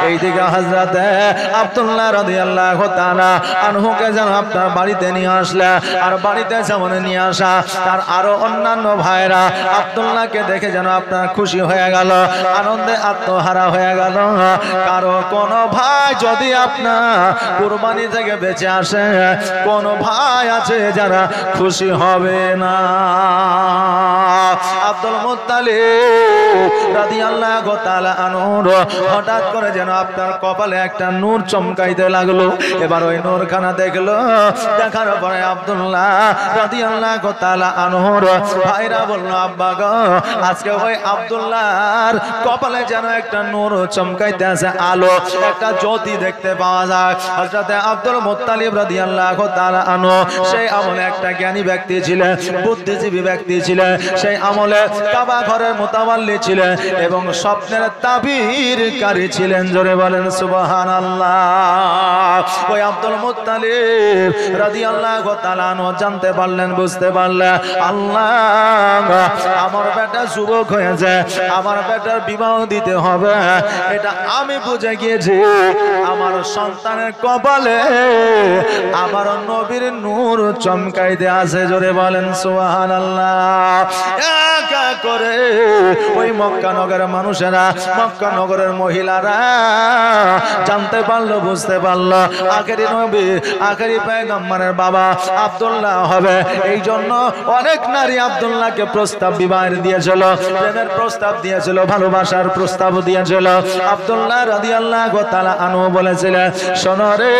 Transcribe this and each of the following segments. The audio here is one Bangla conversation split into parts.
এইদিকে হযরত আব্দুল্লাহ রাদিয়াল্লাহু তাআলা আনহুকে যেন আপনার বাড়িতে নিয়ে আসলে, আর বাড়িতে যেমন নিয়ে আসা তার আরো অন্যান্য ভাইরা আব্দুল্লাহকে দেখে যেন আপনার খুশি হয়ে গেল, আনন্দে আত্মহারা হয়ে গেল। কারো কোন ভাই যদি আপনার কুরবানি থেকে বেঁচে আসে, কোন ভাই আছে যারা খুশি হবে না? আব্দুল মুত্তালিব রাদিয়াল্লাহু তাআলা আনহু হঠাৎ করে যেন আপনার কপালে একটা নূর চমকাইতে লাগলো। এবার ওই নূরখানা দেখলো, দেখার পরে আব্দুল্লাহ রাদিয়াল্লাহু তাআলা আনহুর ভাইরা বলল, আব্বা গো, আজকে ওই আব্দুল্লাহর কপালে যেন একটা নূর চমকাইতে আছে, আলো, একটা জ্যোতি দেখতে পাওয়া যায়। হযরত আব্দুল মুত্তালিব রাদিয়াল্লাহু তাআলা আনহু সেই আমলে একটা জ্ঞানী ব্যক্তি ছিলেন, বুদ্ধিজীবী ব্যক্তি ছিলেন, সেই আমলে কাবা ঘরের মুতাওয়াল্লি ছিলেন এবং স্বপ্নের তাবিরকারী ছিলেন। জোরে বলেন সুবহানাল্লাহ। ওই আব্দুল মুত্তালিব রাদিয়াল্লাহু তাআলা আনহু জানতে পারলেন, বুঝতে পারলেন, আল্লাহ আমার বেটা যুবক হয়েছে, আমার বেটার বিবাহ দিতে হবে, এটা আমি বুঝে গিয়েছি। আমার সন্তানের কপালে আমার নবীর নূর চমকাইতে আছে। জোরে বলেন সুবহানাল্লাহ। একা করে ওই মক্কা নগরের মানুষেরা, মক্কা নগরের মহিলারা জানতে পারলো, বুঝতে পারলো, আখেরি নবী, আখেরি পয়গম্বরের বাবা আব্দুল্লাহ হবে। এই জন্য অনেক নারী আব্দুল্লাহকে প্রস্তাব বিবাহের দিয়েছিল, প্রেমের প্রস্তাব দিয়েছিল, ভালোবাসার প্রস্তাব দিয়েছিল। আব্দুল্লাহ রাদিয়াল্লাহু তাআলা আনহু বলেছিলেন, শোনো রে,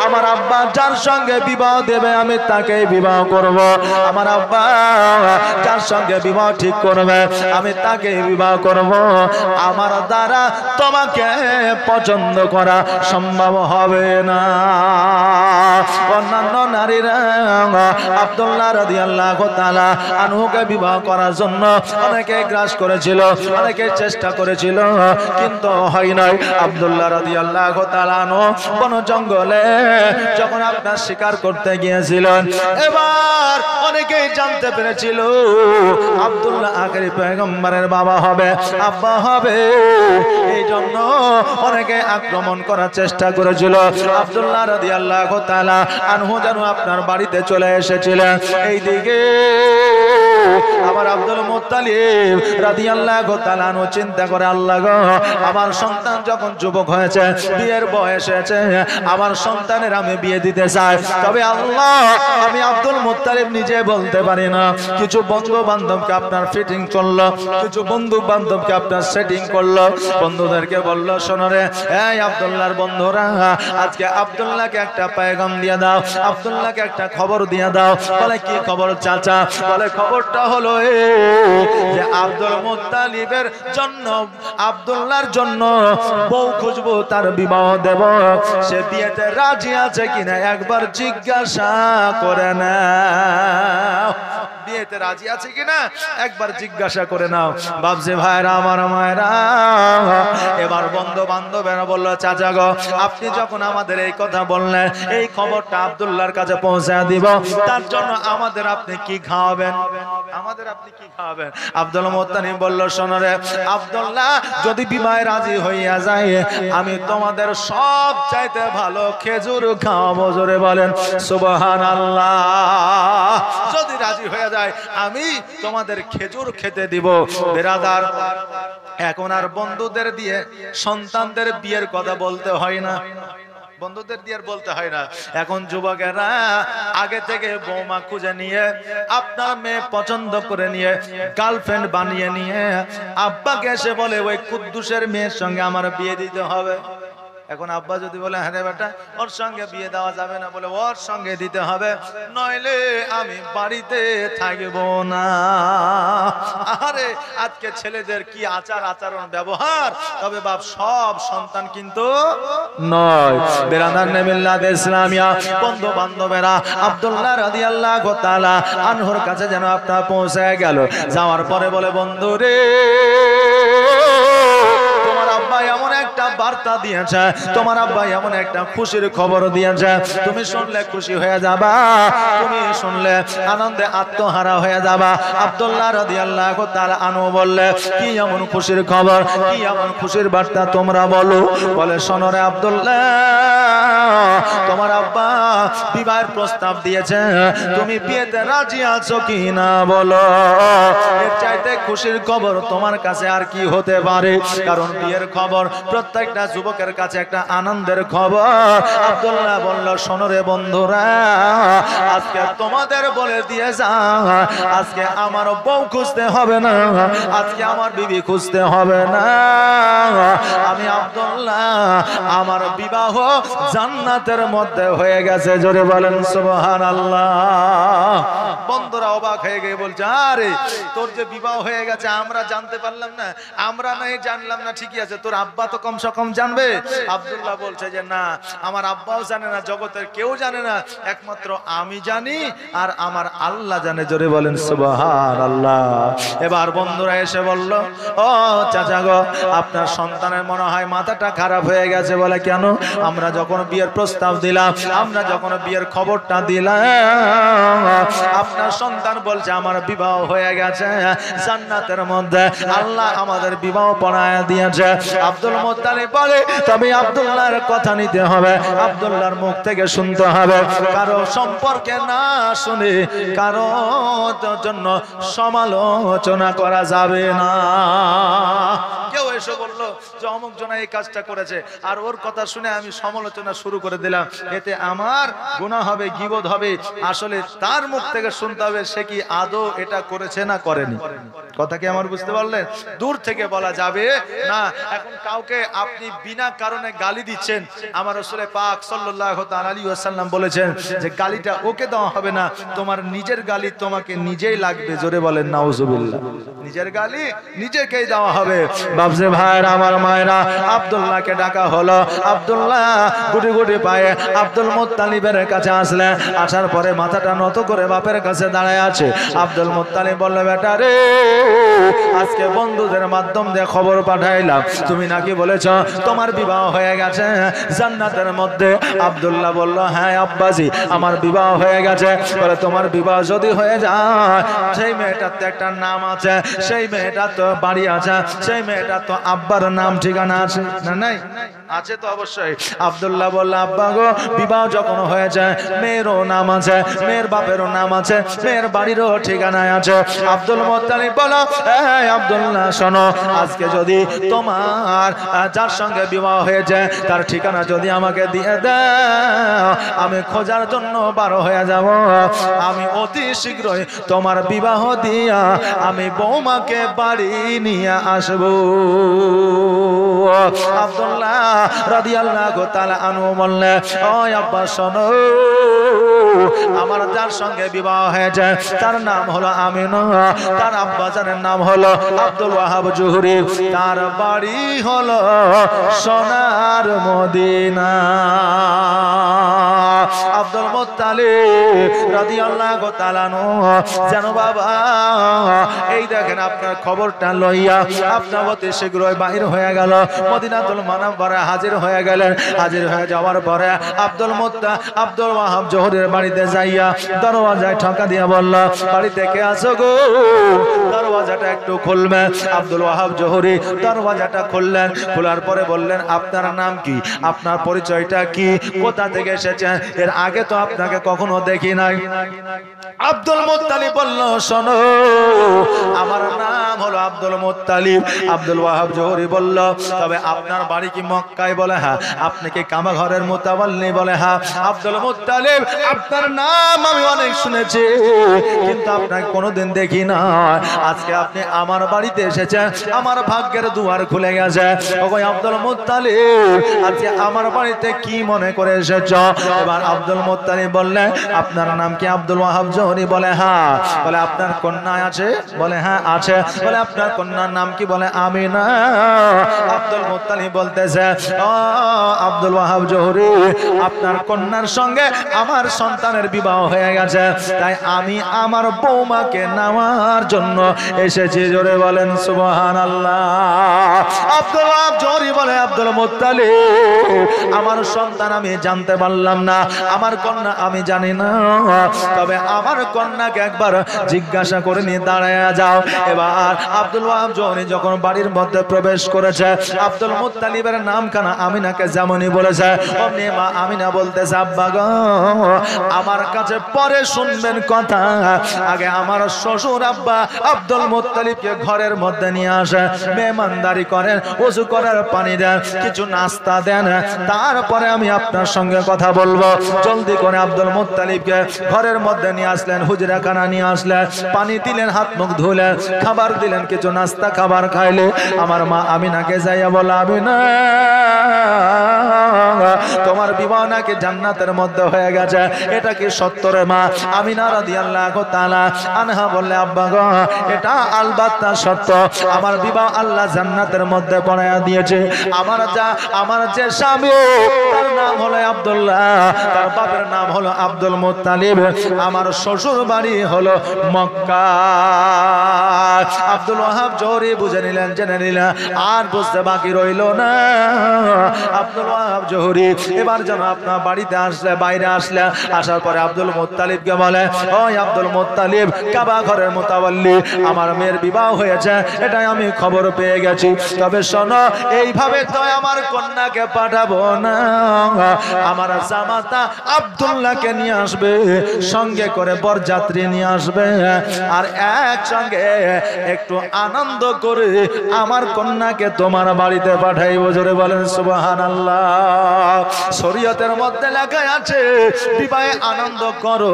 আমার আব্বা যার সঙ্গে বিবাহ দেবে আমি তাকে বিবাহ করব। আমার আব্বা যার সঙ্গে বিবাহ ঠিক করবে আমি তাকে বিবাহ করব। আমার দ্বারা তোমাকে পছন্দ করা সম্ভব হবে না। অন্যান্য নারীরা আব্দুল্লাহ রাদিয়াল্লাহু তাআলা আনহুকে বিবাহ করার জন্য অনেকে গ্রাস করেছিল, অনেকে চেষ্টা করেছিল, কিন্তু হয় নাই। আব্দুল্লাহ রাদিয়াল্লাহু তাআলা আনহু বন জঙ্গলে যখন আপনার শিকার করতে গিয়েছিলেন, এবার অনেকেই জানতে পেরেছিল আব্দুল্লাহ আখেরি পয়গম্বরের বাবা হবে, আব্বা হবে। এই জন্য অনেকে আক্রমণ করার চেষ্টা করেছিল। আব্দুল্লাহ রাদিয়াল্লাহু তাআলা আনহু যেন আপনার বাড়িতে চলে এসেছিলেন। এইদিকে আমার আব্দুল মুত্তালিব রাদিয়াল্লাহু তাআলা আনহু চিন্তা করে, আল্লাহ গো, আমার সন্তান যখন যুবক হয়েছে, বিয়ের বয়স হয়েছে, আমার সন্তানের আমি বিয়ে দিতে চাই, তবে আল্লাহ আমি আব্দুল মুত্তালিব নিজে বলতে পারি না। কিছু বন্ধু বান্ধবকে আপনার ফিটিং করলো, কিছু বন্ধু বান্ধবকে আপনার সেটিং করলো, বন্ধুদেরকে বলল, শোনো রে, এই আব্দুল্লাহর বন্ধুরা, আজকে আব্দুল্লাহকে একটা পয়গাম দিয়ে দাও, আব্দুল্লাহকে একটা খবর দিয়ে দাও। বলে, কি খবর চাচা? বলে, খবরটা হলো যে আব্দুল মুত্তালিবের জন্য, আব্দুল্লাহর জন্য বউ খুঁজবো, তার বিবাহ দেব, সে বিয়েতে রাজি আছে কিনা একবার জিজ্ঞাসা করে নাও। বিয়েতে রাজি আছে কিনা একবার জিজ্ঞাসা করে নাও। বাবজি ভাইরা, আমার মায়েরা, এবার বন্ধু বান্ধবেরা বলল, চাচা গো, আপনি যখন আমাদের এই কথা বললেন, এই খবরটা আব্দুল্লাহর কাছে পৌঁছে দিব, তার জন্য আমাদের আপনি কি খাওয়াবেন? আমাদের আপনি কি খাওয়াবেন? আব্দুল মুত্তালিব বলল, শোনো রে আব্দুল্লাহ, যদি বিবাহে রাজি হইয়া যায়, আমি তোমাদের সব চাইতে ভালো খেজুর খাওয়াবো। জোরে বলেন সুবহানাল্লাহ। যদি রাজি হয়ে যায় আমি তোমাদের খেজুর খেতে দিব। বেরাদার, এখন আর বন্ধুদের দিয়ে সন্তানদের বিয়ের কথা বলতে হয় না, বন্ধুদের দিয়ে বলতে হয় না। এখন যুবকেরা আগে থেকে বৌমা খুঁজে নিয়ে, আপনার মেয়ে পছন্দ করে নিয়ে, গার্লফ্রেন্ড বানিয়ে নিয়ে আব্বাকে এসে বলে, ওই কুদ্দুসের মেয়ের সঙ্গে আমার বিয়ে দিতে হবে। এখন আব্বা যদি বলে, হ্যাঁ রে বেটা, ওর সঙ্গে বিয়ে দেওয়া যাবে না, বলে ওর সঙ্গে দিতে হবে, নইলে আমি বাড়িতে থাকবো না। আরে আজকে ছেলেদের কি আচার আচরণ ব্যবহার, তবে বাপ সব সন্তান কিন্তু নয়। বেরাদার মিল্লাত ইসলামিয়া বন্ধু বান্ধবেরা আব্দুল্লাহ রাদিয়াল্লাহু তাআলা আনহুর কাছে যেন আপনার পৌঁছে গেল। যাওয়ার পরে বলে, বন্ধু রে, তোমার আব্বা এমন একটা একটা বার্তা দিয়েছে, তোমার আব্বা এমন একটা খুশির খবর দিয়েছে, তুমি শুনলে খুশি হয়ে যাবা, তুমি শুনলে আনন্দে আত্মহারা হয়ে যাবা। আব্দুল্লাহ রাদিয়াল্লাহু তাআলা আনহু বললে, কি এমন খুশির খবর, কি এমন খুশির বার্তা তোমরা বলো। বলে, শোনো রে আব্দুল্লাহ, তোমার আব্বা বিবাহের প্রস্তাব দিয়েছে, তুমি বিয়েতে রাজি আছো কি না বলো। এর চাইতে খুশির খবর তোমার কাছে আর কি হতে পারে, কারণ বিয়ের খবর প্রত্যেকটা যুবকের কাছে একটা আনন্দের খবর। আব্দুল্লাহ বলল, শোনো রে বন্ধুরা, আজকে তোমাদের বলে দিয়ে যা, আজকে আমার বউ খুঁজতে হবে না, আজকে আমার বিবি খুঁজতে হবে না, আমি আব্দুল্লাহ আমার বিবাহ জান্নাতের মধ্যে হয়ে গেছে। জোরে বলেন সুবহানাল্লাহ। বন্ধুরা অবাক হয়ে গিয়ে বলছে, আরে তোর যে বিবাহ হয়ে গেছে আমরা জানতে পারলাম না, আমরা নাই জানলাম না, ঠিকই আছে, তোর আব্বা তো কমসে কম জানবে। আব্দুল্লাহ বলছে যে না, আমার আব্বাও জানে না, জগতের কেউ জানে না, একমাত্র আমি জানি আর আমার আল্লাহ জানে। জোরে বলেন সুবহানাল্লাহ। এবার বন্ধুরা এসে বলল, ও চাচা গো, আপনার সন্তানের মনে হয় মাথাটা খারাপ হয়ে গেছে। বলে, কেন? আমরা যখন বিয়ের প্রস্তাব দিলাম, আমরা যখন বিয়ের খবরটা দিলাম, আপনার সন্তান বলছে আমার বিবাহ হয়ে গেছে জান্নাতের মধ্যে, আল্লাহ আমাদের বিবাহ পড়ায় দিয়েছে। আব্দুল মুত্তালিব বলে, তবে আব্দুল্লাহর কথা নিতে হবে, আব্দুল্লাহর মুখ থেকে শুনতে হবে, কারো সম্পর্কে না শুনে কারো জন্য সমালোচনা করা যাবে না। কেউ এসে বললো যে অমুক জনা এই কাজটা করেছে, আর ওর কথা শুনে আমি সমালোচনা শুরু করে দিলাম, এতে আমার গুনাহ হবে, গীবত হবে। আসলে তার মুখ থেকে শুনতে হবে সে কি আদৌ এটা করেছে না করেনি। কথা কি আমার বুঝতে পারলেন? দূর থেকে বলা যাবে না। এখন কাউকে আপনি বিনা কারণে গালি দিচ্ছেন, আমার রাসূল পাক সাল্লাল্লাহু তাআলা আলাইহি ওয়াসাল্লাম বলেছেন যে গালিটা ওকে দেওয়া হবে না, তোমার নিজের গালি তোমাকে নিজেই লাগবে। জোরে বলেন নাউজুবিল্লাহ। নিজের গালি নিজেকেই দেওয়া হবে। বাপজি ভাইরা, আমার মায়েরা, আব্দুল্লাহকে ডাকা হলো। আব্দুল্লাহ গুটি গুটি পায়ে আব্দুল মুত্তালিবের কাছে আসলেন। আসার পরে মাথাটা নত করে বাপের কাছে দাঁড়ায় আছে। আব্দুল মুত্তালিব বলল, বেটা রে, আজকে বন্ধুদের মাধ্যম দিয়ে খবর পাঠাইলাম, তুমি নাকি বলেছ তোমার বিবাহ হয়ে গেছে জান্নাতের মধ্যে। আব্দুল্লাহ বলল, হ্যাঁ আব্বাজি, আমার বিবাহ হয়ে গেছে। বলে, তোমার বিবাহ যদি হয়ে যায়, সেই মেয়েটার তো একটা নাম আছে, সেই মেয়েটার তো বাড়ি আছে, সেই মেয়েটার তো আব্বার নাম ঠিকানা আছে না? নাই আছে তো অবশ্যই। আব্দুল্লাহ বলল, আব্বা গো, বিবাহ যখন হয়ে যায় মেয়েরও নাম আছে, মেয়ের বাপেরও নাম আছে, মেয়ের বাড়িরও ঠিকানায় আছে। আব্দুল মুত্তালিব বলো, এই আব্দুল্লাহ শোনো, আজকে যদি তোমার যার সঙ্গে বিবাহ হয়েছে তার ঠিকানা যদি আমাকে দিয়ে দাও, আমি খোঁজার জন্য বার হয়ে যাব, আমি অতি শীঘ্রই তোমার বিবাহ দিয়া আমি বৌমাকে বাড়ি নিয়ে আসবো। আব্দুল্লাহ রাদিয়াল্লাহু তাআলা আনহু বললেন, ও আব্বা শোনো, আমার যার সঙ্গে বিবাহ হয়েছে তার নাম হলো আমিনা, তার আব্বা জানের নাম হলো আব্দুল ওয়াহাব জুহরি, তার বাড়ি হলো সোনার মদিনা। আব্দুল মুত্তালিব রাদিয়াল্লাহু তাআলা আনহু যেন বাবা এই দেখেন আপনার খবরটা লইয়া আপনার অতি শীঘ্রই বাহির হয়ে গেল, মদিনাতুল মুনাওয়ারা হাজির হয়ে গেলেন। হাজির হয়ে যাওয়ার পরে আব্দুল ওয়াহাব জোহরের বাড়িতে যাইয়া দরওয়াজায় ঠকা দিয়া বলল, বাড়িতে কে আছো গো, দরওয়াজাটা একটু খুলবে। আব্দুল ওয়াহাব জোহরি দরওয়াজাটা খুললেন। খোলার পরে বললেন, আপনার নাম কি, আপনার পরিচয়টা কি, কোথা থেকে এসেছেন, এর আগে তো আপনাকে কখনো দেখি নাই। আব্দুল মুত্তালিব বলল, শোনো, আমার নাম হলো আব্দুল মুত্তালিব। আব্দুল ওয়াহাব জোহরি বলল, তবে আপনার বাড়ি কি মক্কায়? বলে হ্যাঁ। আপনি কি কামা ঘরের মুতাওয়াল্লি? বলে হ্যাঁ। আব্দুল মুত্তালিব, আপনার নাম আমি অনেক শুনেছি কিন্তু আপনাকে কোনোদিন দেখি না, আজকে আপনি আমার বাড়িতে এসেছেন, আমার ভাগ্যের দুয়ার খুলে গেছে। ওগো আব্দুল মুত্তালিব, আজকে আমার বাড়িতে কি মনে করে এসেছ? এবার আব্দুল মুত্তালিব বললেন, আপনার নাম কি আব্দুল ওয়াহাব জোহরি? বলে হ্যাঁ। বলে আপনার কন্যা আছে? বলে হ্যাঁ আছে। বলে আপনার কন্যার নাম কি? বলে আমিনা। আব্দুল মুত্তালিব বলতেছে, আব্দুল ওয়াহাব জহুরি, আপনার কন্যার সঙ্গে আমার সন্তানের বিবাহ হয়ে গেছে, তাই আমি আমার বৌমাকে নেওয়ার জন্য এসেছি। জোরে বলেন সুবহানাল্লাহ। আব্দুল ওয়াহাব জহুরি বলে, আব্দুল মুত্তালিব, আমার সন্তান আমি জানতে পারলাম না, আমার কন্যা আমি জানি না, তবে আমার কন্যাকে একবার জিজ্ঞাসা করে নিয়ে দাঁড়ায় যাও। এবার আব্দুল ওয়াহাব জহুরি যখন বাড়ির মধ্যে প্রবেশ করেছে, আব্দুল মুত্তালিবের নামখানা আমিনাকে যেমনই বলেছে, অমনি মা আমিনা বলতেছে, আব্বা গো, আমার কাছে পরে শুনবেন কথা, আগে আমার শ্বশুর আব্বা আব্দুল মুত্তালিবকে ঘরের মধ্যে নিয়ে আসে, মেহমানদারি করেন, ওযু করার পানি দেন, কিছু নাস্তা দেন, তারপরে আমি আপনার সঙ্গে কথা বলবো। জলদি করে আব্দুল মুত্তালিবকে ঘরের মধ্যে নিয়ে আসলেন, হুজরাখানা নিয়ে আসলেন, পানি দিলেন, হাত মুখ ধুলেন, খাবার দিলেন, কিছু নাস্তা খাবার খাইলে আমার মা আমিনাকে যাইয়া বলে, আমিনা, তোমার বিবাহ নাকি জান্নাতের মধ্যে হয়ে গেছে, এটা কি সত্য রে মা? আমিনা রাদিয়াল্লাহু তাআলা আনহা বললে, আব্বা গো, এটা আলবাত্তা সত্য, আমার বিবাহ আল্লাহ জান্নাতের মধ্যে পড়ায়া দিয়েছে। আমার যে স্বামী, তার নাম হলো আব্দুল্লাহ, তার বাপের নাম হলো আব্দুল মুত্তালিব, আমার শ্বশুর বাড়ি হলো মক্কা। আব্দুল ওয়াহাব জহুরি বুঝে নিলেন, জেনে নিলেন, আর বুঝতে বাকি রইল না। আব্দুল ওয়াহাব জহুরি এবার যেন আপনার বাড়িতে আসলে, বাইরে আসলে, আসার পরে আব্দুল মুত্তালিবকে বলে, ওই আব্দুল মুত্তালিব, কাবা ঘরের মুতাওয়াল্লি, আমার মেয়ের বিবাহ হয়েছে, এটাই আমি খবর পেয়ে গেছি, তবে শোনো, এইভাবে তো আমার কন্যাকে পাঠাবো না, আমার জামাতা আব্দুল্লাহকে নিয়ে আসবে, সঙ্গে করে বরযাত্রী নিয়ে আসবে, আর একসঙ্গে একটু আনন্দ করে আমার কন্যাকে তোমার বাড়িতে পাঠাইবো। জোরে বলেন সুবহানাল্লাহ। শরীয়তের মধ্যে লেখা আছে, বিবাহে আনন্দ করো,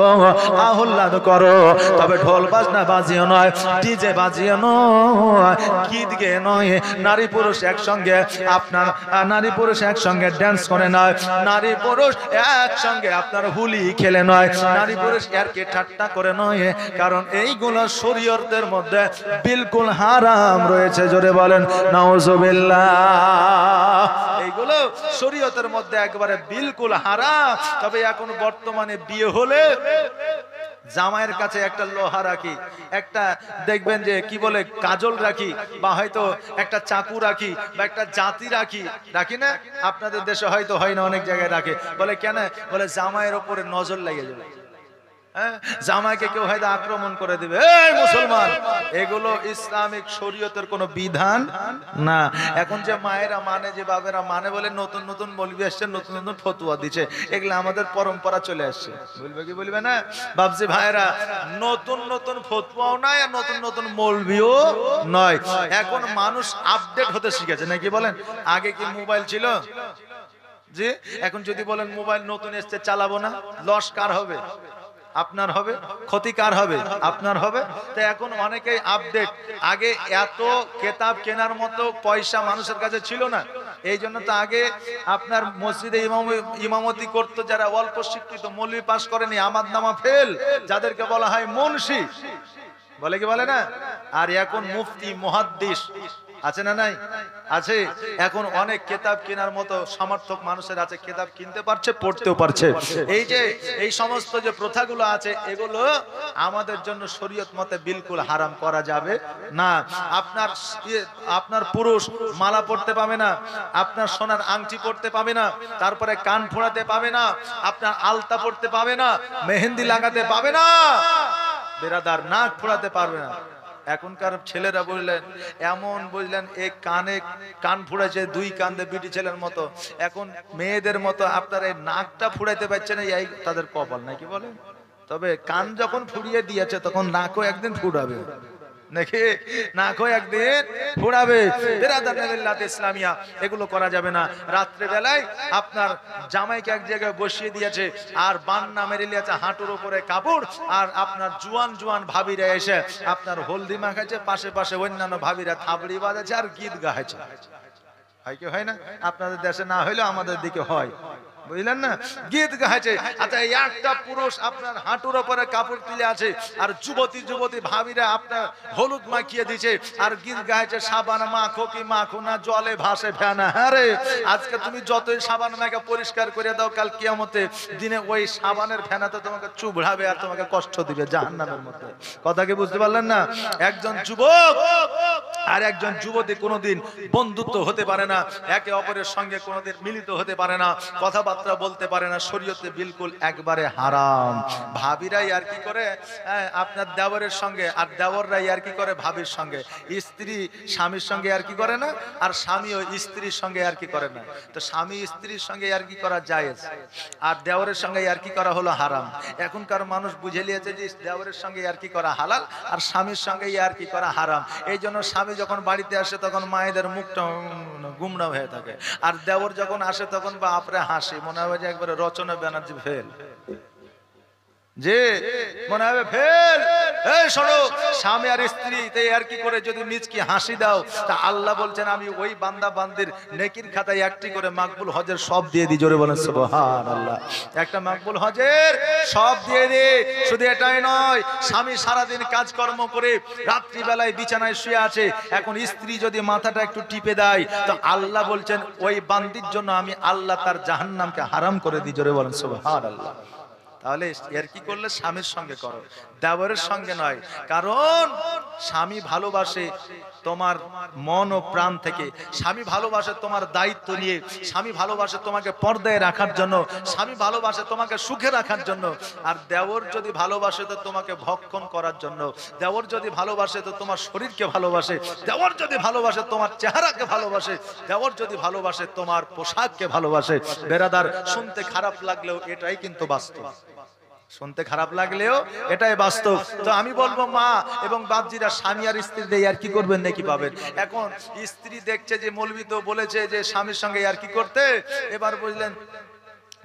আহ্লাদ করো, তবে ঢোল বাজনা বাজিও নয়, ডিজে বাজিও নয়, গীত গেয়ে নয়, নারী পুরুষ একসঙ্গে, আপনার নারী পুরুষ একসঙ্গে ড্যান্স করে নয়, নারী পুরুষ একসঙ্গে আপনার হুলি খেলে নয়, নারী পুরুষ এরকে ঠাট্টা করে নয়, কারণ এইগুলো শরীয়তের মধ্যে বিলকুল হারাম রয়েছে। জোরে বলেন নাউজুবিল্লাহ। এইগুলো শরীয়তের মধ্যে একবারে বিলকুল হারাম। তবে এখন বর্তমানে বিয়ে হলে জামাইয়ের কাছে একটা লোহা রাখি, একটা দেখবেন যে কি বলে কাজল রাখি, বা হয়তো একটা চাকু রাখি, বা একটা জাতি রাখি, রাখি না? আপনাদের দেশে হয়তো হয় না, অনেক জায়গায় রাখে। বলে কেন? বলে জামাইয়ের উপরে নজর লেগে যাবে, জামাইকে কেউ হয়তো আক্রমণ করে দিবে। এই মুসলমান, এগুলো ইসলামিক শরীয়তের কোনো বিধান না। এখন যে মায়েরা মানে, যে বাবেরা মানে, বলে নতুন নতুন মৌলবি আসছে, নতুন নতুন ফতুয়া দিচ্ছে, এগুলো আমাদের পরম্পরা চলে আসছে। বলবে কি বলবে না? বাবজি ভাইরা, নতুন নতুন ফতুয়াও নাই, আর নতুন নতুন মৌলবিও নয়। এখন মানুষ আপডেট হতে শিখেছে, নাকি বলেন? আগে কি মোবাইল ছিল? জি, এখন যদি বলেন মোবাইল নতুন এসছে, চালাবো না, লস কার হবে? আপনার হবে। ক্ষতি কার হবে? আপনার হবে। তো এখন অনেকেই আপডেট। আগে এত কিতাব কেনার মতো পয়সা মানুষের কাছে ছিল না, এই জন্য তো আগে আপনার মসজিদে ইমামতি করতো যারা অল্প শিক্ষিত, মৌলবি পাস করেনি, আমাদনামা ফেল, যাদেরকে বলা হয় মুন্সি, বলে কি বলে না? আর এখন মুফতি, মুহাদ্দিস আছে না নাই? আছে। এখন অনেক কিতাব কেনার মতো সামর্থ্য মানুষের আছে, কিতাব কিনতে পারছে, পড়তেও পারছে। এই যে এই সমস্ত যে প্রথাগুলো আছে, এগুলো আমাদের জন্য শরীয়ত মতে বিলকুল হারাম করা যাবে না। আপনার পুরুষ মালা পড়তে পাবে না, আপনার সোনার আংটি পড়তে পাবে না, তারপরে কান ফোড়াতে পাবে না, আপনার আলতা পড়তে পাবে না, মেহেন্দি লাগাতে পাবে না, বেরাদার নাক ফোড়াতে পারবে না। এখনকার ছেলেরা বললেন এমন, বুঝলেন, এই কানে কান ফুড়াইছে, দুই কান্দে বিটি ছেলের মতো। এখন মেয়েদের মতো আপনার এই নাকটা ফুড়াইতে পারছে না, এই তাদের কপাল, নাকি বলে? তবে কান যখন ফুড়িয়ে দিয়েছে, তখন নাকও একদিন ফুড়াবে, নাকি? নাকও একদিন ফুড়াবে। ইসলামিয়া এগুলো করা যাবে না। রাত্রে বেলায় আপনার জামাইকে এক জায়গায় বসিয়ে দিয়েছে, আর বান্না মেরে নিয়েছে হাঁটুর উপরে কাপড়, আর আপনার জুয়ান জুয়ান ভাবিরা এসে আপনার হলদি মাখাচ্ছে, পাশে পাশে অন্যান্য ভাবিরা থাবড়ি বাজাচ্ছে আর গীত গাইছে। হয় কি হয় না? আপনাদের দেশে না হইলেও আমাদের দিকে হয়, বুঝলেন না, গীত গাইছে। আচ্ছা একটা পুরুষ আপনার হাঁটুর উপরে কাপড় তুলে আছে, আর যুবতী যুবতী ভাবিরা আপনার হলুদ মাখিয়ে দিছে, আর গীত গাইছে সাবান মাখো কি মাখো না, জলে ভাসে ফেনা। আরে আজকে তুমি যতই সাবান মাখা পরিষ্কার করে দাও, কাল কিয়ামতে দিনে ওই সাবানের ফেনাতে তোমাকে চুবড়াবে আর তোমাকে কষ্ট দিবে জাহান্নামের মধ্যে। কথা কি বুঝতে পারলেন না? একজন যুবক আর একজন যুবতী কোনোদিন বন্ধুত্ব হতে পারে না, একে অপরের সঙ্গে কোনোদিন মিলিত হতে পারে না, কথাবার্তা বলতে পারে না, শরীয়তে বিলকুল একবারে হারাম। ভাবিরাই আর কি করে আপনার দেওরের সঙ্গে, আর দেওররাই আর কি করে ভাবির সঙ্গে, স্ত্রী স্বামীর সঙ্গে আর কি করে না, আর স্বামীও স্ত্রীর সঙ্গে আর কি করে না। তো স্বামী স্ত্রীর সঙ্গে আর কি করা জায়েজ, আর দেওরের সঙ্গে আর কি করা হলো হারাম। এখনকার মানুষ বুঝে নিয়েছে যে দেওরের সঙ্গে আর কি করা হালাল, আর স্বামীর সঙ্গে আর কি করা হারাম। এই জন্য স্বামী যখন বাড়িতে আসে তখন মায়েদের মুখটা গুমরা হয়ে থাকে, আর দেওর যখন আসে তখন বা আপরে হাসি, মনে হয় যে একবারে রচনা ব্যানার্জি ফেল, যে মনে হবে ফেল। এই শোনো, স্বামী আর স্ত্রীতে আর কি করে যদি নিজকে হাসি দাও, তা আল্লাহ বলছেন আমি ওই বান্দা বান্দির নেকির খাতায় একটি করে মাকবুল হজের সব দিয়ে দিই। জোরে বলেন সুবহানাল্লাহ। একটা মাকবুল হজের সব দিয়ে দে। শুধু এটাই নয়, স্বামী সারাদিন কাজকর্ম করে রাত্রি বেলায় বিছানায় শুয়ে আছে, এখন স্ত্রী যদি মাথাটা একটু টিপে দেয়, তো আল্লাহ বলছেন ওই বান্দির জন্য আমি আল্লাহ তার জাহান্নামকে হারাম করে দিই। জোরে বলেন সুবহানাল্লাহ। তাহলে এর কি করলে স্বামীর সঙ্গে করো, দেওরের সঙ্গে নয়। কারণ স্বামী ভালোবাসে তোমার মন ও প্রাণ থেকে, স্বামী ভালোবাসে তোমার দায়িত্ব নিয়ে, স্বামী ভালোবাসে তোমাকে পর্দায় রাখার জন্য, স্বামী ভালোবাসে তোমাকে সুখে রাখার জন্য। আর দেওর যদি ভালোবাসে তো তোমাকে ভক্ষণ করার জন্য, দেওর যদি ভালোবাসে তো তোমার শরীরকে ভালোবাসে, দেওর যদি ভালোবাসে তোমার চেহারাকে ভালোবাসে, দেওর যদি ভালোবাসে তোমার পোশাককে ভালোবাসে। বেরাদার, শুনতে খারাপ লাগলেও এটাই কিন্তু বাস্তব, শুনতে খারাপ লাগলেও এটাই বাস্তব। তো আমি বলবো মা এবং বাপজিরা স্বামী আর স্ত্রী দিয়ে আর কি করবেন নাকি পাবেন। এখন স্ত্রী দেখছে যে মৌলবি তো বলেছে যে স্বামীর সঙ্গে আর কি করতে, এবার বুঝলেন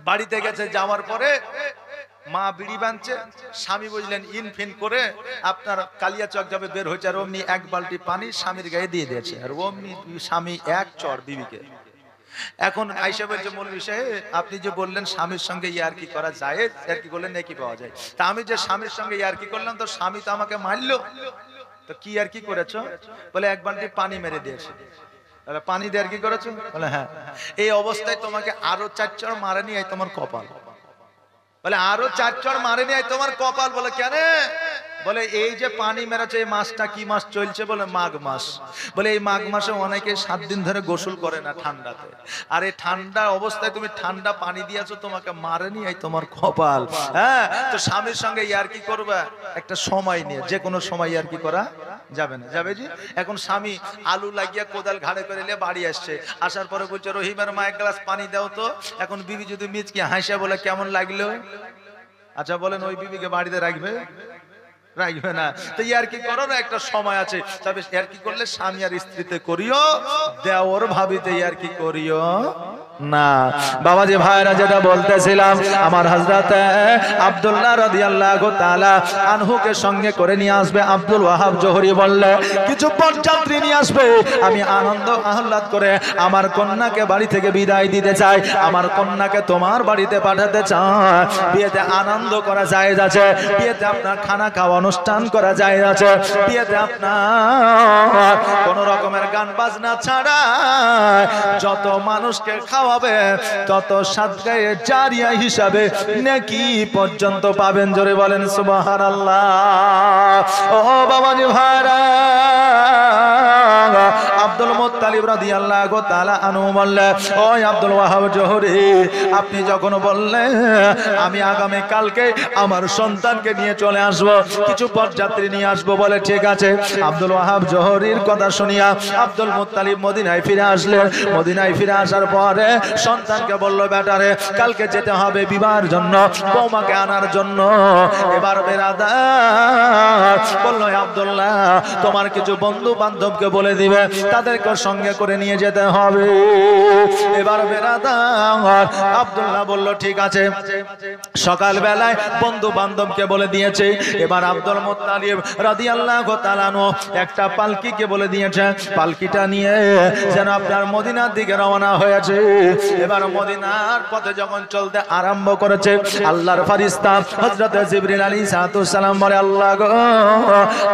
বাড়িতে গেছে, যাওয়ার পরে মা বিড়ি বানছে, স্বামী বুঝলেন ইনফিন করে আপনার কালিয়াচক যাবে বের হয়েছে, আর অমনি এক বালতি পানি স্বামীর গায়ে দিয়ে দিয়েছে, আর অমনি স্বামী এক চড় বিবিকে। এখন আয়েশা বলছে মৌলভী সাহেব আপনি যে বললেন স্বামীর সঙ্গে ইয়ারকি করা যায়, ইয়ারকি করলে নেকি পাওয়া যায়, তা আমি যে স্বামীর সঙ্গে ইয়ারকি করলাম তো স্বামী তো আমাকে মারলো, তো কি আর কি করেছো? বলে এক বালতি পানি মেরে দিয়েছে। পানি দিয়ে আর কি করেছো? বলে হ্যাঁ। এই অবস্থায় তোমাকে আরো 4 চড় মারে নিয়ে তোমার কপাল। বলে আরো 4 চড় মারে নিয়ে তোমার কপাল। বলে কেন? বলে এই যে পানি মেরেছে এই মাসটা কি মাস চলছে? বলে মাঘ মাস। বলে এই মাঘ মাসে অনেকে 7 দিন ধরে গোসল করে না ঠান্ডাতে, আর এই ঠান্ডা অবস্থায় তুমি ঠান্ডা পানি দিয়েছো, তোমাকে মারেনি এই তোমার কপাল। হ্যাঁ, তো স্বামীর সঙ্গে ইয়ারকি করবা একটা সময় নিয়ে, যে কোনো সময় ইয়ারকি করা যাবে না, যাবে জি। এখন স্বামী আলু লাগিয়া কোদাল ঘাড়ে করে নিয়ে বাড়ি আসছে, আসার পরে বলছে রহিমের মা এক গ্লাস পানি দাও তো। এখন বিবি যদি মিচকে হাসিয়া বলে কেমন লাগলো, আচ্ছা বলেন ওই বিবিকে বাড়িতে রাখবে? রাখবে না। তো ইয়ার কি করার একটা সময় আছে, তবে ইয়ার কি করলে স্বামী আর স্ত্রীতে করিও, দেওর ভাবিতে ইয়ার কি করিও না। বাবাজি ভাইরা যেটা বলতেছিলাম, আমার হযরত আব্দুল্লাহ রাদিয়াল্লাহু তাআলা আনহুকে সঙ্গে করে নিয়ে আসবে। আব্দুল ওয়াহাব জোহরি বললে কিছু পথযাত্রী নিয়ে আসবে, আমি আনন্দ আহ্লাদ করে আমার কন্যাকে বাড়ি থেকে বিদায় দিতে চাই, আমার কন্যাকে তোমার বাড়িতে পাঠাতে চাই। বিয়েতে আনন্দ করা জায়েজ আছে, বিয়েতে আপনার খানা খাওয়া অনুষ্ঠান করা জায়েজ আছে, বিয়েতে আপনার কোন রকমের গান বাজনা ছাড়া যত মানুষকে খাওয়াবে তত সাদকায়ে জারিয়া হিসাবে নেকি পর্যন্ত পাবেন। জোরে বলেন সুবহানাল্লাহ। ও বাবাজি ভাইরা, আব্দুল মুত্তালিব রাদিয়াল্লাহু তাআলা আনহু বললেন, ও আব্দুল ওয়াহাব জোহরি আপনি যখন বললেন আমি আগামী কালকে আমার সন্তানকে নিয়ে চলে আসব, কিছু পথযাত্রী নিয়ে আসবো, বলে ঠিক আছে। আব্দুল ওয়াহাব জোহরির কথা শুনিয়া আব্দুল মুত্তালিব মদিনায় ফিরে আসলেন। মদিনায় ফিরে আসার পরে সন্তানকে বলল, বেটারে কালকে যেতে হবে বিবাহের জন্য, বৌমাকে আনার জন্য। এবার বেরাদার বলল, আব্দুল্লাহ তোমার কিছু বন্ধু বান্ধবকে বলে দিবে, তাদেরকে সঙ্গে করে নিয়ে যেতে হবে। এবার বেরাদার আব্দুল্লাহ বলল ঠিক আছে। সকাল বেলায় বন্ধু বান্ধবকে বলে দিয়েছে। এবার আব্দুল মুত্তালিব রাদিয়াল্লাহু তাআলা আনহু একটা পালকিকে বলে দিয়েছে, পালকিটা নিয়ে যেন আপনার মদিনার দিকে রওনা হয়েছে। এবার মদিনার পথে যখন চলতে আরম্ভ করেছে, আল্লাহর ফেরেশতা হযরত জিবরিল আলাইহিস সালাম বলে, আল্লাহ গো,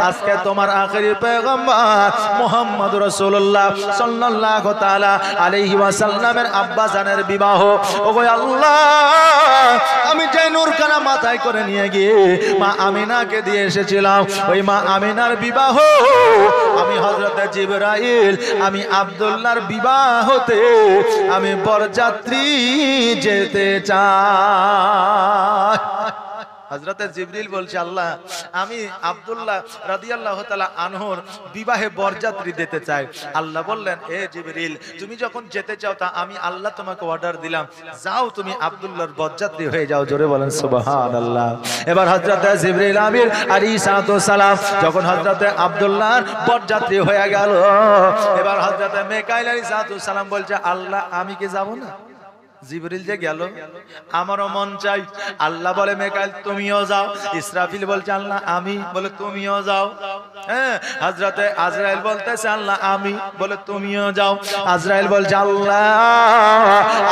আজকে তোমার আখেরি পয়গম্বর মুহাম্মদ রাসূলুল্লাহ সাল্লাল্লাহু তাআলা আলাইহি ওয়াসাল্লামের আব্বা জানের বিবাহ। ওগো আল্লাহ, আমি যে নূরখানা মাথায় করে নিয়ে গিয়ে মা আমিনাকে দিয়ে এসেছিলাম, ওই মা আমিনার বিবাহ আমি হযরত জিবরাইল, আমি আব্দুল্লাহর বিবাহতে আমি বরযাত্রী যেতে চাই। হযরত জিবরিল বলছে, আল্লাহ, আমি আব্দুল্লাহ রাদিয়াল্লাহু তাআলা আনহুর বিবাহে বরযাত্রী দিতে চাই। আল্লাহ বললেন, এ জিবরিল, তুমি যখন যেতে চাও তা আমি আল্লাহ তোমাকে অর্ডার দিলাম, যাও তুমি আব্দুল্লাহর বরযাত্রী হয়ে যাও। জোরে বলেন সুবহানাল্লাহ। এবার হযরত জিবরিল আমির আলাইহিস সালাম যখন হযরত আব্দুল্লাহর বরযাত্রী হয়ে গেল, এবার হযরত মিকাইল আলাইহিস সালাম বলছে, আল্লাহ, আমি কি যাব না? জিবরিল যে গেল, আমারও মন চাই। আল্লাহ বলে, মিকাইল তুমিও যাও। ইসরাফিল বলছে, আল্লাহ আমি, বলে তুমিও যাও। হ্যাঁ, হযরতে আজরাইল বলতেছে, আল্লাহ আমি, বলে তুমিও যাও। আজরাইল বলছে, আল্লাহ,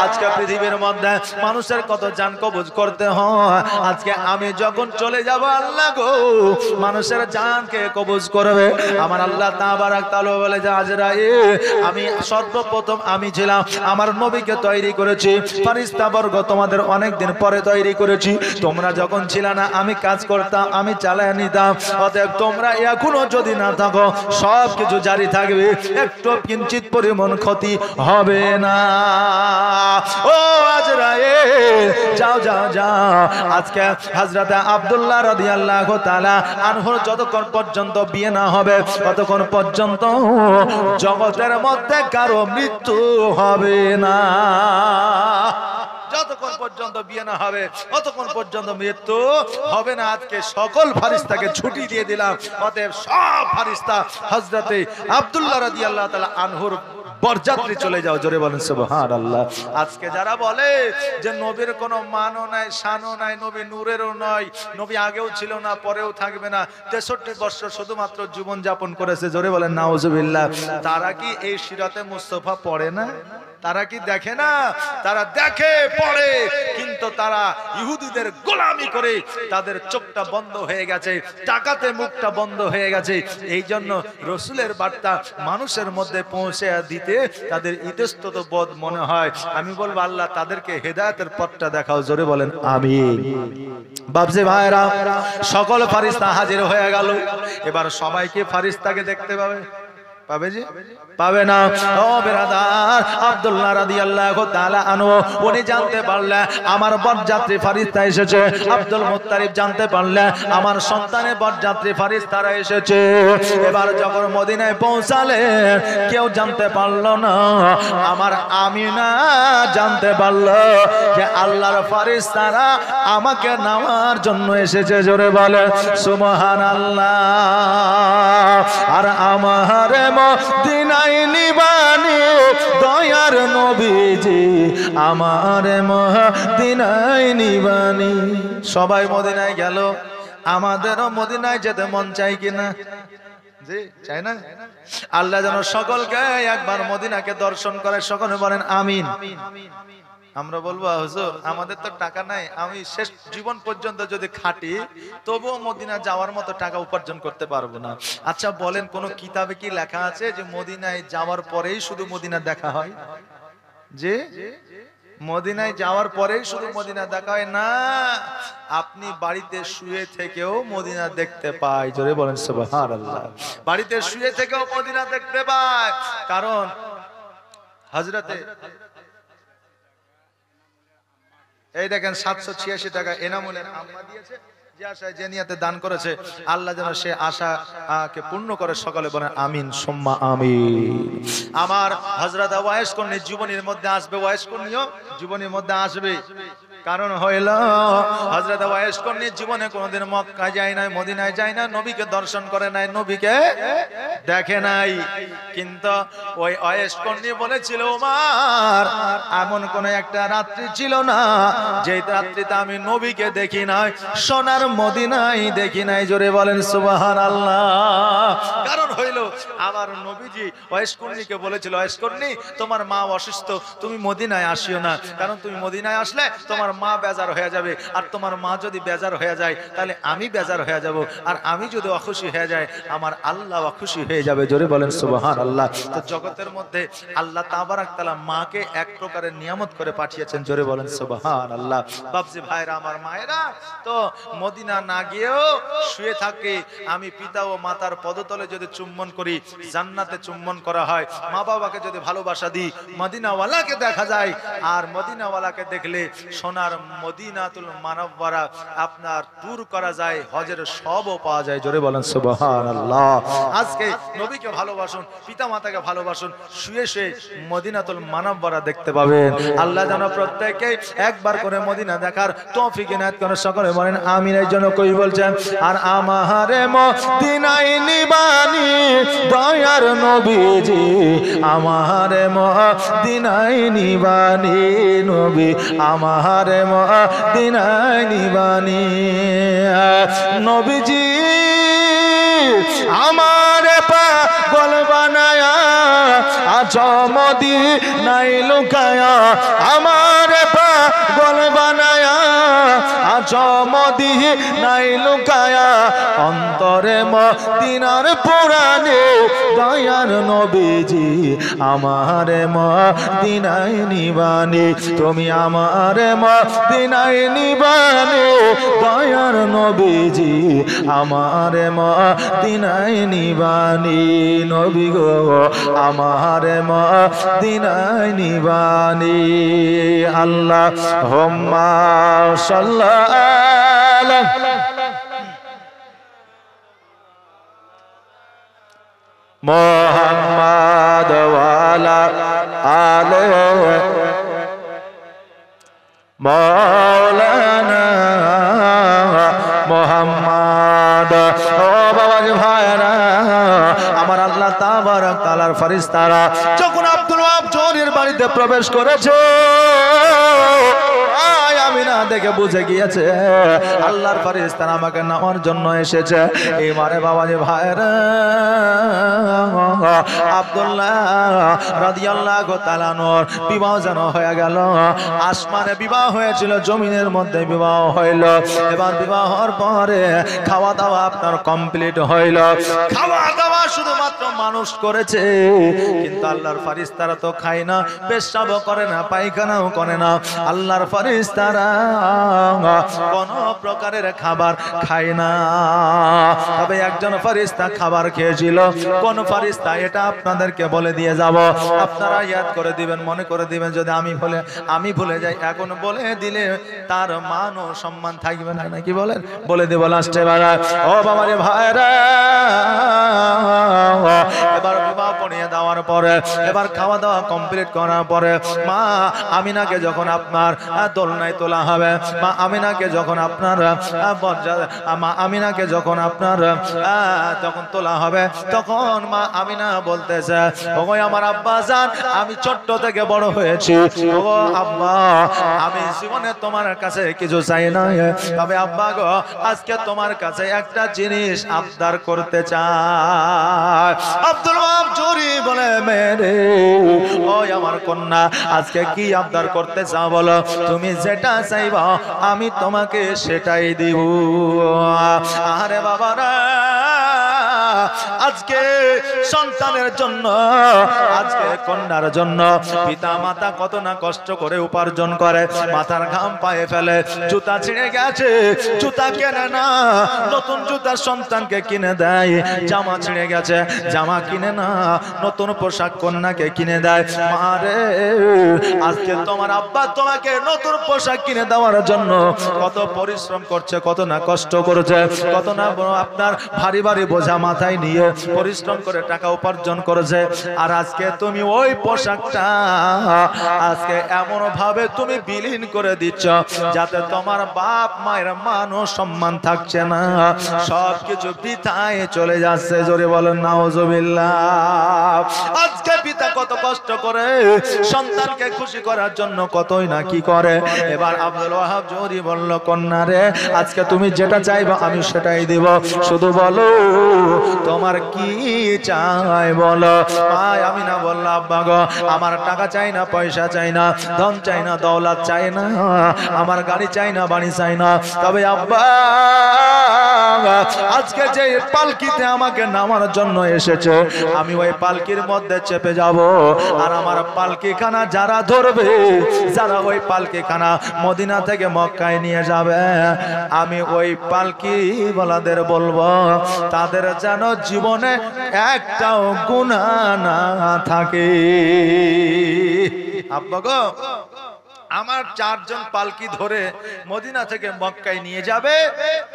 আজকে পৃথিবীর মধ্যে মানুষের কত জান কবজ করতে হয়, আজকে আমি যখন চলে যাব, আল্লাহ গো, মানুষের জানকে কবজ করবে আমার আল্লাহ তাবারাক তাআলা বলে যে, আজরাইল, আমি সর্বপ্রথম আমি ছিলাম, আমার নবীকে তৈরি করেছি, ফেরেশতা বর্গ তোমাদের অনেক দিন পরে তৈরি করেছি। তোমরা যখন ছিল না আমি কাজ করতাম, আমি চালায় নিতাম। অতএব তোমরা এখনো যদি না থাকো, সব কিছু জারি থাকবে, একটু কিঞ্চিত পরিমাণ ক্ষতি হবে না। ও আজরাইল, যাও যাও যাও। আজকে হযরত আব্দুল্লাহ রাদিয়াল্লাহু তাআলা আনহুর যতক্ষণ পর্যন্ত বিয়ে না হবে, ততক্ষণ পর্যন্ত জগতের মধ্যে কারো মৃত্যু হবে না। যতক্ষণ পর্যন্ত বিয়ে না হবে, ততক্ষণ পর্যন্ত মৃত্যু হবে না। আজকে সকল ফেরেশতাকে ছুটি দিয়ে দিলাম। অতএব সব ফেরেশতা হযরতে আব্দুল্লাহ রাদিয়াল্লাহু তাআলা আনহুর বরযাত্রী চলে যাও। জোরে বলেন সুবহানাল্লাহ। আজকে যারা বলে যে নবীর কোনো মানও নাই, শানও নাই, নবী নূরেরও নয়, নবী আগেও ছিল না, পরেও থাকবে না, 63 বছর শুধুমাত্র জীবন যাপন করেছে, জোরে বলেন নাউজুবিল্লাহ। তারা কি এই সিরাতে মুস্তাফা পড়ে না? তারা কি দেখে না? তারা দেখে, পড়ে, কিন্তু তারা ইহুদিদের গোলামি করে তাদের চোখটা বন্ধ হয়ে গেছে, টাকাতে মুখটা বন্ধ হয়ে গেছে। এই জন্য রসুলের বার্তা মানুষের মধ্যে পৌঁছে দিতে তাদের ইতস্তত বোধ মনে হয়। আমি বলবো, আল্লাহ তাদেরকে হেদায়েতের পথটা দেখাও। জোরে বলেন আমিন। বাপজি ভাইরা, সকল ফেরেশতা হাজির হয়ে গেল। এবার সবাইকে ফেরেশতাকে দেখতে পাবে? পাবে যে? পাবে না। ও বেরাদার, আব্দুল্লাহ রাদিয়াল্লাহু তাআলা আনহু উনি জানতে পারলেন আমার বরযাত্রী ফেরেশতা এসেছে। আব্দুল মুত্তালিব জানতে পারলেন আমার সন্তানের বরযাত্রী ফেরেশতারা এসেছে। এবার যখন মদিনায় পৌঁছালেন, কেউ জানতে পারলো না। আমার আমিনা জানতে পারলো যে আল্লাহর ফেরেশতারা আমাকে নেওয়ার জন্য এসেছে। জোরে বলে সুবহানাল্লাহ। আর আমার মদিনায় নিবানি দয়ার নবীজি, আমার মদিনায় নিবানি। সবাই মদিনায় গেল, আমাদেরও মদিনায় যেতে মন চাই কিনা? জি, চাই না? আল্লাহ যেন সকলকে একবার মদিনাকে দর্শন করে। সকলে বলেন আমিন। আমরা বলবো, হুজুর আমাদের তো টাকা নাই, আমি শেষ জীবন পর্যন্ত যদি খাটি তবুও মদিনা যাওয়ার মতো টাকা উপার্জন করতে পারবো না। আচ্ছা বলেন, কোন কিতাবে কি লেখা আছে যে মদিনায় যাওয়ার পরেই শুধু মদিনা দেখা হয়? যে মদিনায় যাওয়ার পরেই শুধু মদিনা দেখা হয় না, আপনি বাড়িতে শুয়ে থেকেও মদিনা দেখতে পাই। জোরে বলেন সুবহানাল্লাহ। বাড়িতে শুয়ে থেকেও মদিনা দেখতে পায়। কারণ হযরতে এই দেখেন 786 টাকা এনামুলের আম্মা দিয়েছে, যে আশায় যে নিয়তে দান করেছে, আল্লাহ যেন সে আশাকে পূর্ণ করে। সকলে বলেন আমিন সুম্মা আমিন। আমার হযরত ওয়াইস কর্ণী জীবনের মধ্যে আসবে, ওয়াইস কর্ণীও জীবনের মধ্যে আসবে। কারণ হইল হযরত ওয়াইস কর্ণী জীবনে কোনোদিন মক্কা যায় নাই, মদিনায় যায় না, নবীকে দর্শন করে নাই, নবীকে দেখে নাই। কিন্তু ওই ওয়াইস কর্ণী বলেছিল, ওমর এমন কোন একটা রাত্রি ছিল না যে রাত্রিতে আমি নবীকে দেখি নাই, সোনার মদিনায় দেখি নাই। জোরে বলেন সুবহানাল্লাহ। কারণ হইল আবার নবীজি ওয়াইস কর্ণীকে বলেছিল, ওয়াইস কর্ণী তোমার মা অসুস্থ, তুমি মদিনায় আসিও না, কারণ তুমি মদিনায় আসলে তোমার মা বেজার হয়ে যাবে, আর তোমার মা যদি বেজার হয়ে যায় তাহলে আমি বেজার হয়ে যাব, আর আমি যদি অখুশি হয়ে যায় আমার আল্লাহ অখুশি হয়ে যাবে। জোরে বলেন সুবহানাল্লাহ। তো জগতের মধ্যে আল্লাহ তাবারাক তাআলা মাকে এক প্রকারের নিয়ামত করে পাঠিয়েছেন। জোরে বলেন সুবহানাল্লাহ। বাপজি ভাইরা, আমার মায়েরা, তো মদিনা না গিয়েও শুয়ে থাকে, আমি পিতা ও মাতার পদতলে যদি চুম্বন করি, জান্নাতে চুম্বন করা হয়। মা বাবাকে যদি ভালোবাসা দিই, মদিনাওয়ালাকে দেখা যায়, আর মদিনাওয়ালাকে দেখলে সোনার মদিনাতুল মুনাওয়ারা আপনার ট্যুর করা যায়, হজের সবও পাওয়া যায়। জোরে বলেন সুবহানাল্লাহ। আজকে নবীকে ভালোবাসুন, পিতা মাতাকে ভালোবাসুন, শুয়ে শুয়ে মদিনাতুল মুনাওয়ারা দেখতে পাবেন। আল্লাহ যেন প্রত্যেককে একবার করে মদিনা দেখার তৌফিক ইনায়াত করেন। সকলে বলেন আমিন। এই জন্য কই বলছেন, আর আমারে মদিনায় নিবানি দয়ার নবীজি, আমারে মদিনায় নিবানি নবী, আমারে মদিনায় নিবানি নবীজি, আমারে পাগল বানায়া আজ মদিনায় লুকায়া, আমারে পাগল বানায়া আজ মদিনায় লুকায়া, অন্তরে মদিনার পুরানে দয়ার নবীজি, আমারে মদিনায় নিবানি, তুমি আমারে মদিনায় নিবানি দয়ার নবীজি, আমারে মদিনায় নিবানি নবী গো, আমারে মদিনায় নিবানি। আল্লাহুম্মা সাল্লি মুহাম্মাদ ওয়া আলা আলি মাওলানা মুহাম্মাদ। ও বাবাজি ভাইরা, আমার আল্লাহ তাবারক তাআলার ফেরেশতারা যখন আব্দুল ওয়াহাব জোহরের বাড়িতে প্রবেশ করেছে, আমিনা দেখে বুঝে গিয়েছে আল্লাহর ফেরেশতারা আমাকে নেওয়ার জন্য এসেছে। এবারে বাবাজি ভাইরা, আব্দুল্লাহ রাদিয়াল্লাহু তাআলা আনহুর বিবাহ যেন হয়ে গেল। আসমানে বিবাহ হয়েছিল, জমিনের মধ্যে বিবাহ হইল। এবার বিবাহ হওয়ার পরে খাওয়া দাওয়া আপনার কমপ্লিট হইল। খাওয়া দাওয়া শুধুমাত্র মানুষ করেছে, কিন্তু আল্লাহর ফেরেশতারা তো খায় না, পেশাবও করে না, পায়খানাও করে না। আল্লাহর ফেরেশতারা কোন প্রকারের খাবার খায় না। তবে একজন ফেরেশতা খাবার খেয়েছিল। কোন ফেরেশতা এটা আপনাদেরকে বলে দিয়ে যাব, আপনারা ইয়াদ করে দিবেন, মনে করে দিবেন। যদি আমি ভুলে যাই, এখন বলে দিলে তার মান ও সম্মান থাকবে না, নাকি বলেন? বলে দেব লাস্টে বেলা। ও বাবারে ভাইরা, এবার বিবাহ পড়িয়ে দেওয়ার পরে, এবার খাওয়া দাওয়া কমপ্লিট করার পরে, মা আমিনাকে যখন আপনার দোলনায় তোলা হবে, মা আমিনাকে যখন আপনার মা আমিনাকে যখন আপনার তখন তোলা হবে, তখন মা আমিনা বলতেছে, ওগো আমার আব্বা জান, আমি ছোট্ট থেকে বড় হয়েছি, ওগো আব্বা আমি জীবনে তোমার কাছে কিছু চাই না, তবে আব্বা গো আজকে তোমার কাছে একটা জিনিস আবদার করতে চাই। আব্দুল ওয়াহাব জোরে বলে, মেরে ও আমার কন্যা, আজকে কি আবদার করতে চাও বলো, তুমি যেটা চাইবা আমি তোমাকে সেটাই দিব। আরে বাবারা, আজকে সন্তানের জন্য, আজকে কন্যার জন্য পিতা মাতা কত না কষ্ট করে উপার্জন করে, মাথার ঘাম পায়ে ফেলে, জুতা ছিঁড়ে গেছে জুতা কেনে না, নতুন জুতা সন্তানকে কিনে দেয়, জামা ছিঁড়ে গেছে জামা কিনে না, নতুন পোশাক কন্যাকে কিনে দেয়। মারে, আজকে তোমার আব্বা তোমাকে নতুন পোশাক কিনে দেওয়ার জন্য কত পরিশ্রম করছে, কত না কষ্ট করেছে, কত না আপনার ভারী ভারী বোঝা মাথায় নিয়ে পরিশ্রম করে টাকা উপার্জন করেছে, আর আজকে তুমি ওই পোশাকটা আজকে এমন ভাবে তুমি বিলীন করে দিচ্ছ যাতে তোমার বাপ মায়ের মান ও সম্মান থাকছে না, সবকিছু বৃথায় চলে যাচ্ছে। জোরে বলেন নাউজুবিল্লাহ। আজকে পিতা কত কষ্ট করে সন্তানকে খুশি করার জন্য কতই না কি করে। এবার আব্দুল ওয়াহাব জোহরি বলল, কন্যা রে, আজকে তুমি যেটা চাইবে আমি সেটাই দেব, শুধু বলো তোমার কি চাই বলো। ভাই আমিনা বলল, আব্বা গো, আমার টাকা চাই না, পয়সা চাই না, ধন চাই না, দৌলত চাই না, আমার গাড়ি চাই না, বাড়ি চাই না, তবে আব্বা আজকে যে পালকিতে আমাকে নামার জন্য এসেছে আমি ওই পালকির মধ্যে চেপে যাব, আর আমার পালকিখানা যারা ধরবে, যারা ওই পালকিখানা মদিনা থেকে মক্কায় নিয়ে যাবে, আমি ওই পালকি ওয়ালাদের বলবো তাদের যেন জীবনে একটাও গুনাহ না থাকে। আব্বা গো, আমার 4 জন পালকি ধরে মদিনা থেকে মক্কায় নিয়ে যাবে,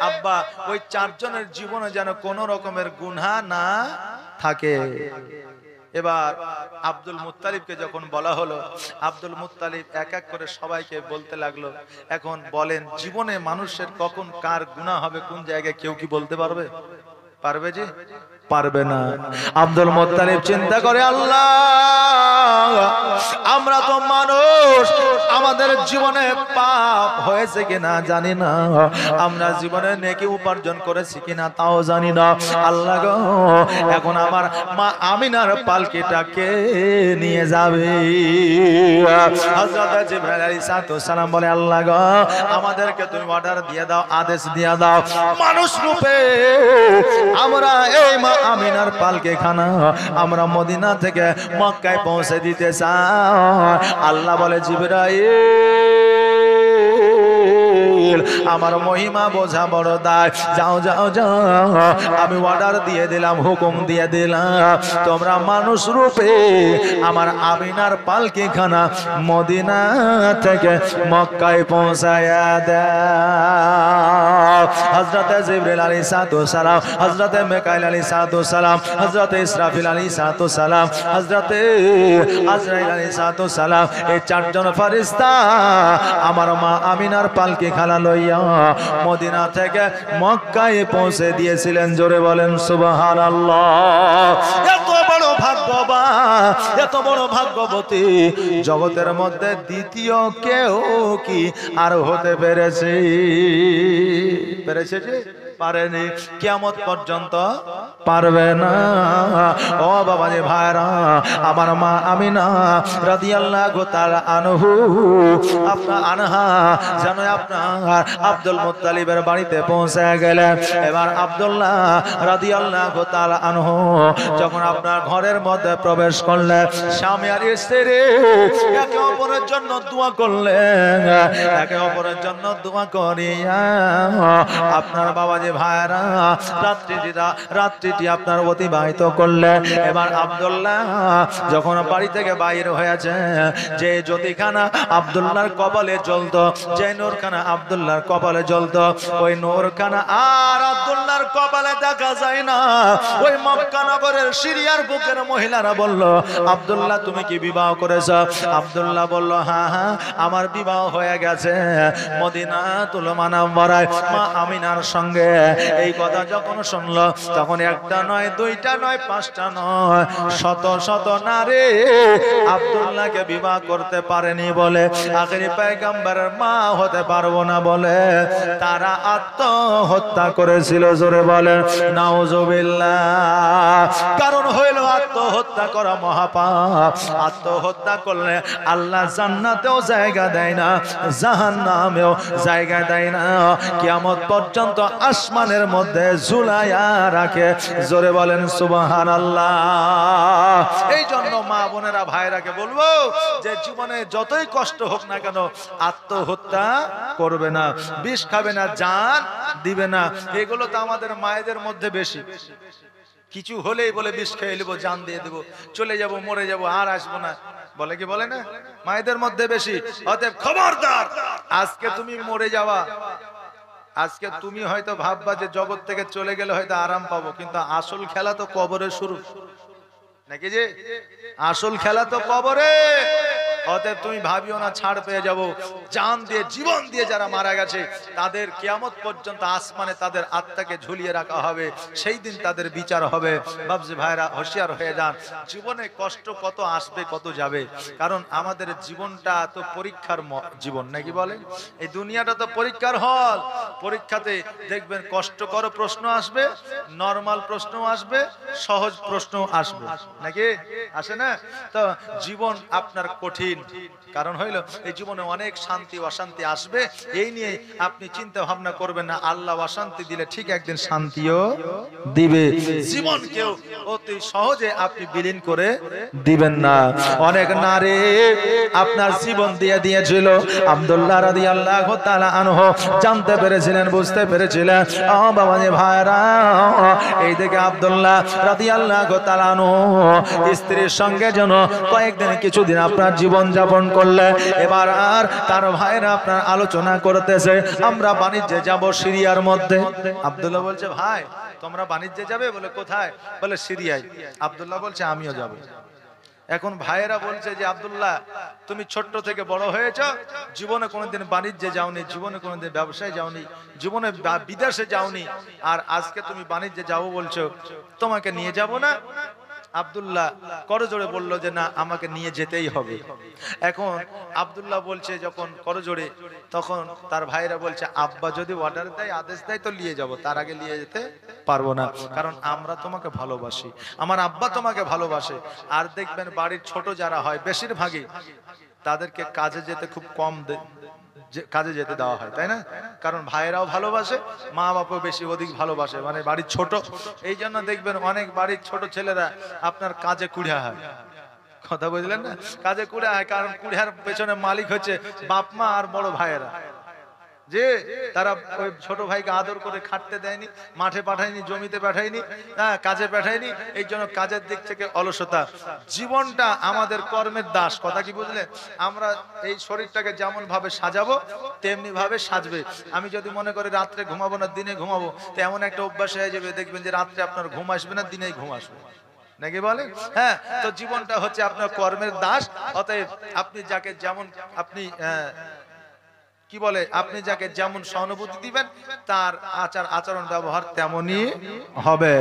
আব্বা ওই 4 জনের জীবনে যেন কোনো রকমের গুনাহ না থাকে। এবার আব্দুল মুত্তালিবকে যখন বলা হলো, আব্দুল মুত্তালিব এক এক করে সবাইকে বলতে লাগলো, এখন বলেন জীবনে মানুষের কখন কার গুনাহ হবে কোন জায়গায় কেউ কি বলতে পারবে? পারবে যে? পারবে না। আব্দুল মুত্তালিব চিন্তা করে, আল্লাহ আমরা তো মানুষ, আমাদের জীবনে পাপ হয়েছে কিনা জানি না, আমরা জীবনে নেকি উপার্জন করেছি কিনা তাও জানি না। আল্লাহ গো, এখন আমার মা আমিনার পালকিটাকে নিয়ে যাবে। হযরত জিবরাইল আলাইহিস সালাম বলে, আল্লাহ গো, আমাদেরকে তুমি অর্ডার দিয়ে দাও, আদেশ দিয়ে দাও, মানুষ রূপে আমরা এই মা আমিনার পালকিখানা আমরা মদিনা থেকে মক্কায় পৌঁছে দিতে চাই। আল্লাহ বলে, জিবরাইল আমার মহিমা বোঝা বড় দায়, যাও যাও যাও, আমি অর্ডার দিয়ে দিলাম, হুকুম দিয়ে দিলাম, তোমরা মানুষ রূপে আমার আমিনার পালকিখানা মদিনা থেকে মক্কায় পৌঁছায়া দাও। হযরত জিবরাইল আলাইহিস সালাম, হযরত মিকাইল আলাইহিস সালাম, হযরত ইসরাফিল আলাইহিস সালাম, হযরত আজরাইল আলাইহিস সালাম, এই 4 জন ফেরেশতা আমার মা আমিনার পালকিখানা লইয়া মদিনা থেকে মক্কায় পৌঁছে দিয়েছিলেন। জোরে বলেন সুবহানাল্লাহ। এত বড় ভাগ্যবান, এত বড় ভাগ্যবতী জগতের মধ্যে দ্বিতীয় কেউ কি আর হতে পেরেছে? পেরেছে যে? পারেনি, কিয়ামত পর্যন্ত পারবে না। ও বাবা রে ভাইরা, আমার মা আমিনা রাদিয়াল্লাহু তাআলা আনহা যেন আপনার আব্দুল মুত্তালিবের বাড়িতে পৌঁছে গেলেন। এবার আব্দুল্লাহ রাদিয়াল্লাহু তাআলা আনহু যখন আপনার ঘরের মধ্যে প্রবেশ করলেন, স্বামী আর স্ত্রী একে অপরের জন্য দোয়া করলেন, একে অপরের জন্য দোয়া করিয়া আপনার বাবা ভাইরা রাত্রিটি আপনার অতিবাহিত করলেন। এবার আব্দুল্লাহ যখন বাড়ি থেকে বাইরে হয়েছে, যে জ্যোতিখানা আব্দুল্লাহর কপালে জ্বলতো, যে নূরখানা আব্দুল্লাহর কপালে জ্বলতো, ওই নূরখানা আর আব্দুল্লাহর কপালে দেখা যায় না। ওই মক্কা নগরের সিরিয়ার বুকের মহিলারা বলল, আব্দুল্লাহ তুমি কি বিবাহ করেছ? আব্দুল্লাহ বলল, হ্যাঁ হ্যাঁ আমার বিবাহ হয়ে গেছে মদিনাতুল মুনাওয়ারায় মা আমিনার সঙ্গে। এই কথা যখন শুনলো, তখন একটা নয়, দুইটা নয়, 5টা নয়, শত শত নারী আব্দুল্লাহকে বিবাহ করতে পারেনি বলে, আখেরি পয়গম্বরের মা হতে পারবো না বলে তারা আত্মহত্যা করেছিল। জোরে বলেন নাউজুবিল্লাহ। কারণ হইল আত্মহত্যা করা মহাপাপ। আত্মহত্যা করলে আল্লাহ জান্নাতেও জায়গা দেয় না, জাহান্নামেও জায়গা দেয় না, কিয়ামত পর্যন্ত আসমানের মধ্যে ঝুলাইয়া রাখে। জোরে বলেন সুবহানাল্লাহ। এই জন্য মা বোনেরা ভাইরাকে বলবো যে জীবনে যতই কষ্ট হোক না কেন আত্মহত্যা করবে না, বিষ খাবে না, জান দিবে না। এগুলো তো আমাদের মায়েদের মধ্যে বেশি। কিছু হলেই বলে বিষ খেয়ে নেবো, জান দিয়ে দেবো, চলে যাব, মরে যাব, আর আসবো না, বলে কি বলে না? মায়েদের মধ্যে বেশি। অতএব খবরদার, আজকে তুমি মরে যাওয়া আজকে তুমি হয়তো ভাববা যে জগৎ থেকে চলে গেলে হয়তো আরাম পাবো, কিন্তু আসল খেলা তো কবরে শুরু নাকি, যে আসল খেলা তো কবরে। অতএব তুমি ভাবিও না ছাড় পেয়ে যাব। জান দিয়ে জীবন দিয়ে যারা মারা গেছে তাদের কিয়ামত পর্যন্ত আসমানে তাদের আত্মাকে ঝুলিয়ে রাখা হবে, সেই দিন তাদের বিচার হবে। বাবজি ভাইরা হুঁশিয়ার হয়ে যান, জীবনে কষ্ট কত আসবে কত যাবে, কারণ আমাদের জীবনটা তো পরীক্ষার জীবন নাকি বলেন। এই দুনিয়াটা তো পরীক্ষার হল। পরীক্ষাতে দেখবেন কষ্টকর প্রশ্ন আসবে, নরমাল প্রশ্ন আসবে, সহজ প্রশ্ন আসবে নাকি, আসে না? তো জীবন আপনার কঠিন, কারণ হইল এই জীবনে অনেক শান্তি অশান্তি আসবে। এই নিয়ে আপনি চিন্তা ভাবনা করবেন না, আল্লাহ অশান্তি দিলে ঠিক একদিন শান্তিও দিবে। জীবন কেউ অতি সহজে আপনি বিলীন করে দিবেন না। অনেক নারী আপনার জীবন দিয়ে দিয়েছিল। আব্দুল্লাহ রাদিয়াল্লাহু তাআলা আনহু জানতে পেরেছিলেন, বুঝতে পেরেছিলেন, ও বাবা জি ভাইরা, এই দিকে আব্দুল্লাহ রাদিয়াল্লাহু তাআলা আনহু স্ত্রীর সঙ্গে যেন কয়েকদিন কিছুদিন আপনার জীবন যাপন করলে, এবার আর তার ভাইরা আপনার আলোচনা করতেছে আমরা বাণিজ্যে যাব সিরিয়ার মধ্যে। আব্দুল্লাহ বলছে, ভাই তোমরা বাণিজ্যে যাবে? বলে কোথায়? বলে সিরিয়ায়। আব্দুল্লাহ বলছে আমিও যাব। এখন ভাইয়েরা বলছে যে আব্দুল্লাহ তুমি ছোট্ট থেকে বড় হয়েছ, জীবনে কোনোদিন বাণিজ্যে যাওনি, জীবনে কোনোদিন ব্যবসায় যাওনি, জীবনে বিদেশে যাওনি, আর আজকে তুমি বাণিজ্যে যাবো বলছো, তোমাকে নিয়ে যাব না? আব্দুল্লাহ করজোড়ে বলল যে না, আমাকে নিয়ে যেতেই হবে। এখন আব্দুল্লাহ বলছে যখন করজোড়ে, তখন তার ভাইরা বলছে আব্বা যদি অর্ডার দেয়, আদেশ দেয় তো নিয়ে যাব, তার আগে নিয়ে যেতে পারবো না, কারণ আমরা তোমাকে ভালোবাসি, আমার আব্বা তোমাকে ভালোবাসে। আর দেখবেন বাড়ির ছোট যারা হয় বেশিরভাগই তাদেরকে কাজে যেতে খুব কম কাজে যেতে দেওয়া হয়, তাই না? কারণ ভাইয়েরাও ভালোবাসে, মা বাবাও বেশি অধিক ভালোবাসে, মানে বাড়ির ছোট। এই জন্য দেখবেন অনেক বাড়ির ছোট ছেলেরা আপনার কাজে কুড়িয়া হয়। কথা বুঝলেন না? কাজে কুড়িয়া হয়, কারণ কুড়িয়ার পেছনে মালিক হচ্ছে বাপ মা আর বড় ভাইয়েরা, যে তারা ওই ছোট ভাইকে আদর করে খাটতে দেয়নি, মাঠে পাঠায়নি, জমিতে পাঠায়নি, হ্যাঁ কাজে পাঠায়নি। এই জন্য কাজের দিক থেকে অলসতা। জীবনটা আমাদের কর্মের দাস, কথা কি বুঝলেন? আমরা এই শরীরটাকে যেমন ভাবে সাজাবো তেমনি ভাবে সাজবে। আমি যদি মনে করি রাত্রে ঘুমাবো না, দিনে ঘুমাবো, তো এমন একটা অভ্যাস হয়ে যাবে, দেখবেন যে রাত্রে আপনার ঘুম আসবে না, দিনেই ঘুম আসবে নাকি বলেন? হ্যাঁ, তো জীবনটা হচ্ছে আপনার কর্মের দাস। অতএব আপনি যাকে যেমন আপনি কি বলে, আপনি যাকে যেমন সহানুভূতি দিবেন, তার আচার আচরণ ব্যবহার তেমনই হবে।